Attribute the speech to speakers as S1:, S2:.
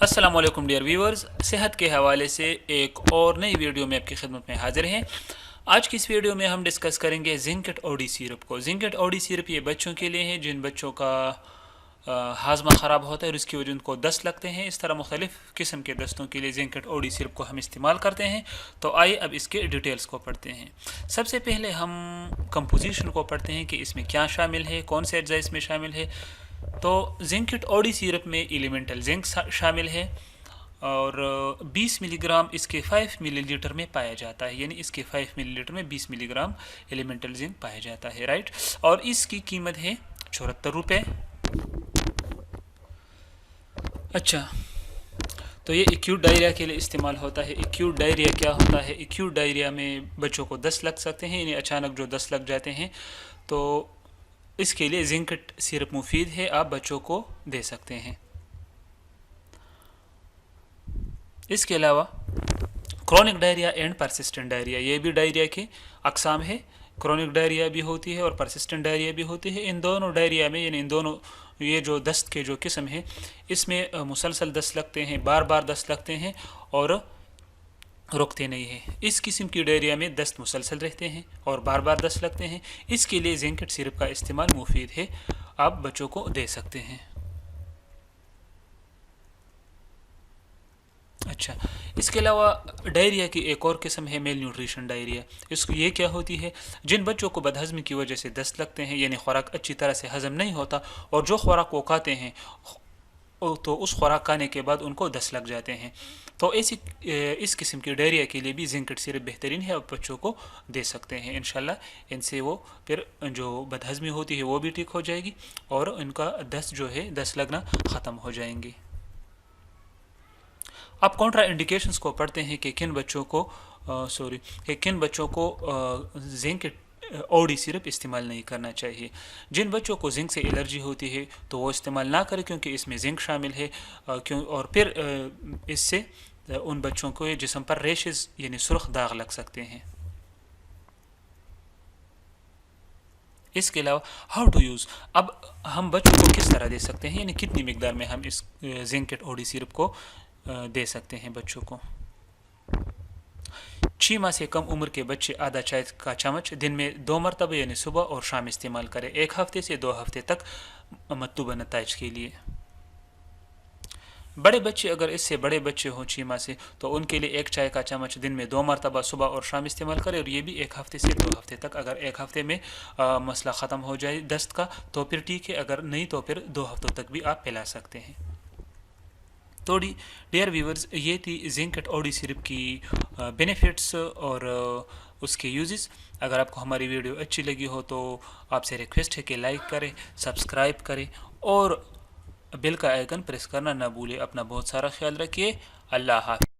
S1: अस्सलाम वालेकुम dear viewers, सेहत के हवाले से एक और नई वीडियो में आपकी खिदमत में हाजिर हैं। आज की इस वीडियो में हम डिस्कस करेंगे जिंकेट ओडी सिरप को। जिंकेट ओडी सिरप ये बच्चों के लिए है जिन बच्चों का हाजमा ख़राब होता है और इसकी वजह उनको दस्त लगते हैं। इस तरह मुख्तलिफ़ किस्म के दस्तों के लिए जिंकेट ओडी सिरप को हम इस्तेमाल करते हैं। तो आइए अब इसके डिटेल्स को पढ़ते हैं। सबसे पहले हम कंपोजिशन को पढ़ते हैं कि इसमें क्या शामिल है, कौन से अज्जा इसमें शामिल है। तो जिंकेट ओडी सिरप में एलिमेंटल जिंक शामिल है और 20 मिलीग्राम इसके 5 मिलीलीटर में पाया जाता है, यानी इसके 5 मिलीलीटर में 20 मिलीग्राम एलिमेंटल जिंक पाया जाता है, राइट। और इसकी कीमत है 74 रुपये। अच्छा, तो ये एक्यूट डायरिया के लिए इस्तेमाल होता है। एक्यूट डायरिया क्या होता है? एक्यूट डायरिया में बच्चों को दस्त लग सकते हैं, यानी अचानक जो दस्त लग जाते हैं, तो इसके लिए जिंकेट सिरप मुफीद है, आप बच्चों को दे सकते हैं। इसके अलावा chronic diarrhoea and persistent diarrhoea, ये भी डायरिया के अकसाम है। क्रोनिक डायरिया भी होती है और परसिस्टेंट डायरिया भी होती है। इन दोनों डायरिया में, यानी इन दोनों ये जो दस्त के जो किस्म है, इसमें मुसलसल दस्त लगते हैं, बार बार दस्त लगते हैं और रुकते नहीं हैं। इस किस्म की डायरिया में दस्त मुसलसल रहते हैं और बार बार दस्त लगते हैं। इसके लिए जिंकेट सिरप का इस्तेमाल मुफीद है, आप बच्चों को दे सकते हैं। अच्छा, इसके अलावा डायरिया की एक और किस्म है मेल न्यूट्रिशन डायरिया। इसको ये क्या होती है? जिन बच्चों को बदहज़मी की वजह से दस्त लगते हैं, यानी खुराक अच्छी तरह से हज़म नहीं होता और जो खुराक वो खाते हैं तो उस खुराक खाने के बाद उनको दस्त लग जाते हैं, तो इस किस्म की डायरिया के लिए भी जिंकेट सिरप बेहतरीन है, आप बच्चों को दे सकते हैं। इंशाल्लाह इनसे वो फिर जो बदहज़मी होती है वो भी ठीक हो जाएगी और इनका दस्त जो है, दस्त लगना ख़त्म हो जाएंगे। अब कॉन्ट्रा इंडिकेशंस को पढ़ते हैं कि किन बच्चों को जिंक ओडी सिरप इस्तेमाल नहीं करना चाहिए। जिन बच्चों को जिंक से एलर्जी होती है तो वो इस्तेमाल ना करें, क्योंकि इसमें जिंक शामिल है। और फिर इससे उन बच्चों को जिस्म पर रेशेस यानी सुर्ख दाग लग सकते हैं। इसके अलावा हाउ टू यूज़, अब हम बच्चों को किस तरह दे सकते हैं, यानी कितनी मिकदार में हम इस जिंकेट ओडी सिरप को दे सकते हैं बच्चों को। 6 माह से कम उम्र के बच्चे आधा चाय का चम्मच दिन में 2 मरतबा यानी सुबह और शाम इस्तेमाल करें, 1 हफ्ते से 2 हफ्ते तक मतलूबा नताइज के लिए। बड़े बच्चे, अगर इससे बड़े बच्चे हों 6 माह से, तो उनके लिए 1 चाय का चम्मच दिन में 2 मरतबा सुबह और शाम इस्तेमाल करें, और ये भी 1 हफ्ते से 2 हफ्ते तक। अगर 1 हफ्ते में मसला ख़त्म हो जाए दस्त का तो फिर ठीक है, अगर नहीं तो फिर 2 हफ्तों तक भी आप पिला सकते हैं। तो डियर व्यूवर्स, ये थी zincate OD syrup key benefits और उसके यूजेस। अगर आपको हमारी वीडियो अच्छी लगी हो तो आपसे रिक्वेस्ट है कि लाइक करें, सब्सक्राइब करें और बेल का आइकन प्रेस करना ना भूलें। अपना बहुत सारा ख्याल रखिए। अल्लाह हाफ़िज़।